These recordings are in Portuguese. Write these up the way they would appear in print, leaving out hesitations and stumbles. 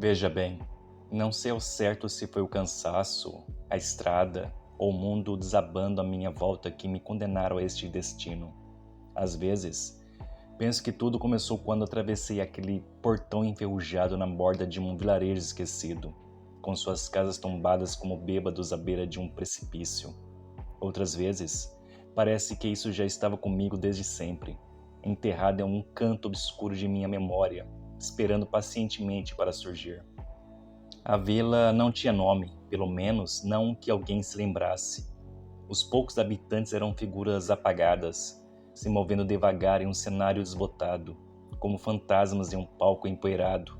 Veja bem, não sei ao certo se foi o cansaço, a estrada ou o mundo desabando à minha volta que me condenaram a este destino. Às vezes, penso que tudo começou quando atravessei aquele portão enferrujado na borda de um vilarejo esquecido, com suas casas tombadas como bêbados à beira de um precipício. Outras vezes, parece que isso já estava comigo desde sempre, enterrado em algum canto obscuro de minha memória, esperando pacientemente para surgir. A vila não tinha nome, pelo menos não que alguém se lembrasse. Os poucos habitantes eram figuras apagadas, se movendo devagar em um cenário desbotado, como fantasmas em um palco empoeirado.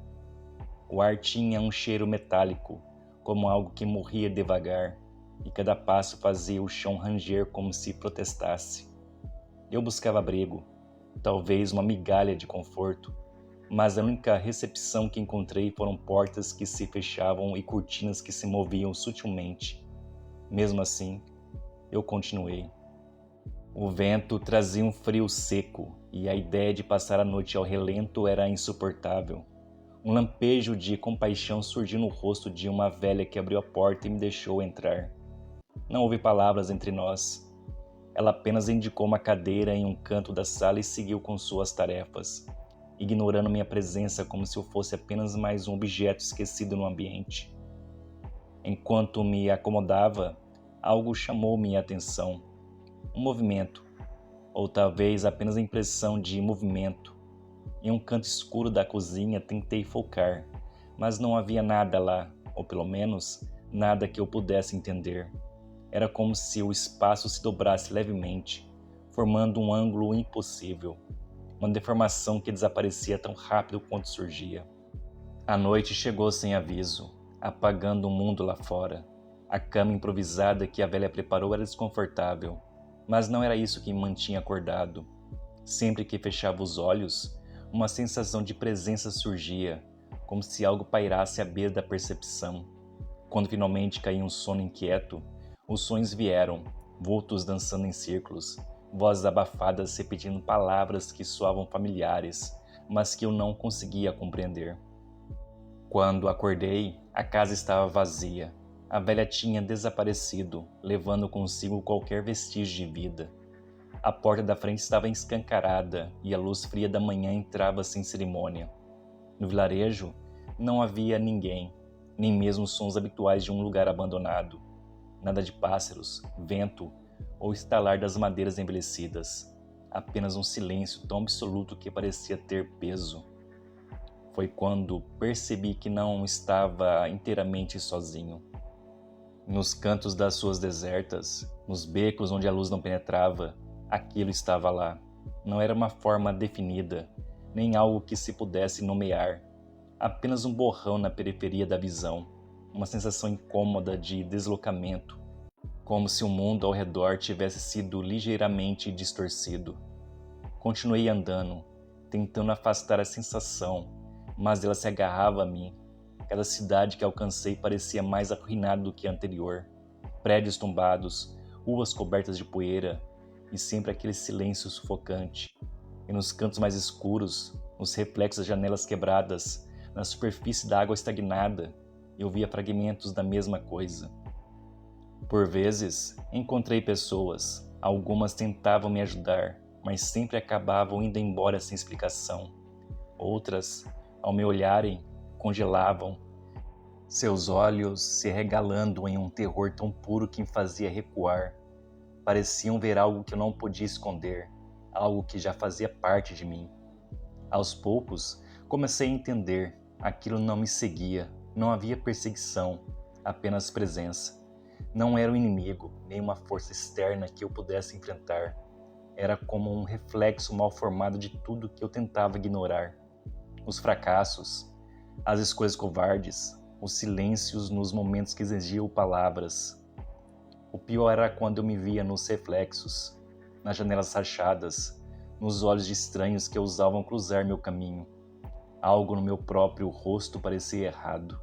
O ar tinha um cheiro metálico, como algo que morria devagar, e cada passo fazia o chão ranger como se protestasse. Eu buscava abrigo, talvez uma migalha de conforto, mas a única recepção que encontrei foram portas que se fechavam e cortinas que se moviam sutilmente. Mesmo assim, eu continuei. O vento trazia um frio seco e a ideia de passar a noite ao relento era insuportável. Um lampejo de compaixão surgiu no rosto de uma velha que abriu a porta e me deixou entrar. Não houve palavras entre nós. Ela apenas indicou uma cadeira em um canto da sala e seguiu com suas tarefas, ignorando minha presença como se eu fosse apenas mais um objeto esquecido no ambiente. Enquanto me acomodava, algo chamou minha atenção. Um movimento, ou talvez apenas a impressão de movimento. Em um canto escuro da cozinha tentei focar, mas não havia nada lá, ou pelo menos nada que eu pudesse entender. Era como se o espaço se dobrasse levemente, formando um ângulo impossível, uma deformação que desaparecia tão rápido quanto surgia. A noite chegou sem aviso, apagando o mundo lá fora. A cama improvisada que a velha preparou era desconfortável, mas não era isso que me mantinha acordado. Sempre que fechava os olhos, uma sensação de presença surgia, como se algo pairasse à beira da percepção. Quando finalmente caí em um sono inquieto, os sonhos vieram, vultos dançando em círculos, vozes abafadas repetindo palavras que soavam familiares, mas que eu não conseguia compreender. Quando acordei, a casa estava vazia. A velha tinha desaparecido, levando consigo qualquer vestígio de vida. A porta da frente estava escancarada e a luz fria da manhã entrava sem cerimônia. No vilarejo, não havia ninguém, nem mesmo os sons habituais de um lugar abandonado. Nada de pássaros, vento ou estalar das madeiras envelhecidas. Apenas um silêncio tão absoluto que parecia ter peso. Foi quando percebi que não estava inteiramente sozinho. Nos cantos das ruas desertas, nos becos onde a luz não penetrava, aquilo estava lá. Não era uma forma definida, nem algo que se pudesse nomear. Apenas um borrão na periferia da visão, uma sensação incômoda de deslocamento, como se o mundo ao redor tivesse sido ligeiramente distorcido. Continuei andando, tentando afastar a sensação, mas ela se agarrava a mim. Cada cidade que alcancei parecia mais arruinada do que a anterior. Prédios tombados, ruas cobertas de poeira e sempre aquele silêncio sufocante. E nos cantos mais escuros, nos reflexos das janelas quebradas, na superfície da água estagnada, eu via fragmentos da mesma coisa. Por vezes, encontrei pessoas. Algumas tentavam me ajudar, mas sempre acabavam indo embora sem explicação. Outras, ao me olharem, congelavam, seus olhos se regalando em um terror tão puro que me fazia recuar. Pareciam ver algo que eu não podia esconder, algo que já fazia parte de mim. Aos poucos, comecei a entender. Aquilo não me seguia, não havia perseguição, apenas presença. Não era um inimigo, nem uma força externa que eu pudesse enfrentar. Era como um reflexo mal formado de tudo que eu tentava ignorar. Os fracassos, as escolhas covardes, os silêncios nos momentos que exigiam palavras. O pior era quando eu me via nos reflexos, nas janelas rachadas, nos olhos de estranhos que ousavam cruzar meu caminho. Algo no meu próprio rosto parecia errado.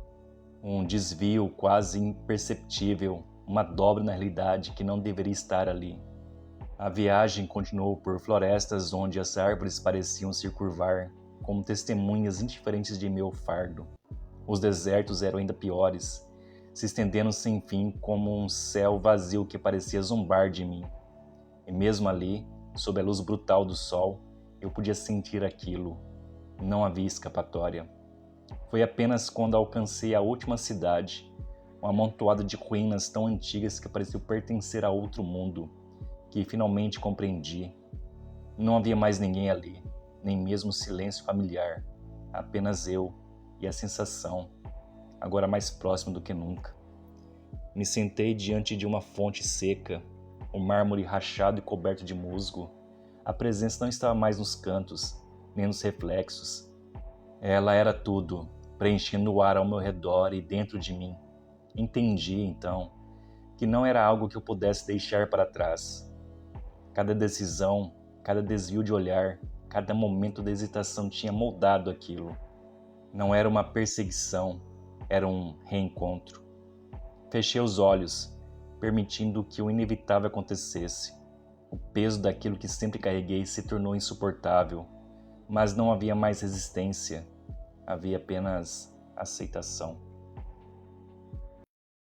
Um desvio quase imperceptível, uma dobra na realidade que não deveria estar ali. A viagem continuou por florestas onde as árvores pareciam se curvar, como testemunhas indiferentes de meu fardo. Os desertos eram ainda piores, se estendendo sem fim como um céu vazio que parecia zombar de mim. E mesmo ali, sob a luz brutal do sol, eu podia sentir aquilo. Não havia escapatória. Foi apenas quando alcancei a última cidade, uma amontoada de ruínas tão antigas que pareciam pertencer a outro mundo, que finalmente compreendi. Não havia mais ninguém ali, nem mesmo silêncio familiar, apenas eu e a sensação, agora mais próximo do que nunca. Me sentei diante de uma fonte seca, o mármore rachado e coberto de musgo. A presença não estava mais nos cantos, nem nos reflexos. Ela era tudo, preenchendo o ar ao meu redor e dentro de mim. Entendi, então, que não era algo que eu pudesse deixar para trás. Cada decisão, cada desvio de olhar, cada momento de hesitação tinha moldado aquilo. Não era uma perseguição, era um reencontro. Fechei os olhos, permitindo que o inevitável acontecesse. O peso daquilo que sempre carreguei se tornou insuportável, mas não havia mais resistência, havia apenas aceitação.